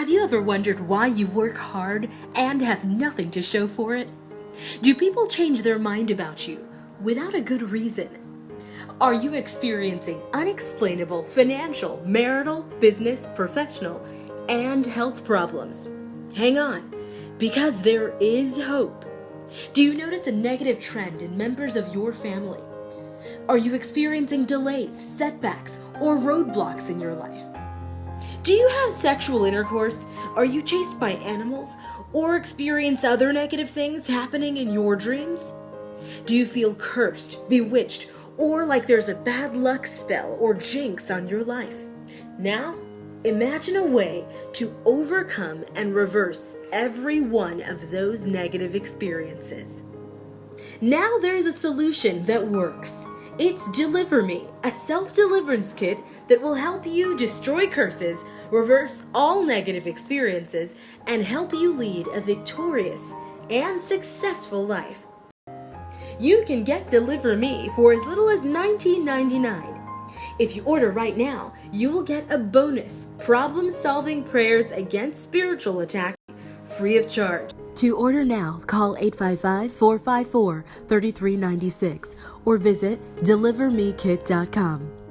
Have you ever wondered why you work hard and have nothing to show for it? Do people change their mind about you without a good reason? Are you experiencing unexplainable financial, marital, business, professional, and health problems? Hang on, because there is hope. Do you notice a negative trend in members of your family? Are you experiencing delays, setbacks, or roadblocks in your life? Do you have sexual intercourse? Are you chased by animals? Or experience other negative things happening in your dreams? Do you feel cursed, bewitched, or like there's a bad luck spell or jinx on your life? Now, imagine a way to overcome and reverse every one of those negative experiences. Now there's a solution that works. It's DeliverMe, a self-deliverance kit that will help you destroy curses, reverse all negative experiences, and help you lead a victorious and successful life. You can get DeliverMe for as little as $19.99. If you order right now, you will get a bonus problem-solving prayers against spiritual attack free of charge. To order now, call 855-454-3396 or visit DeliverMeKit.com.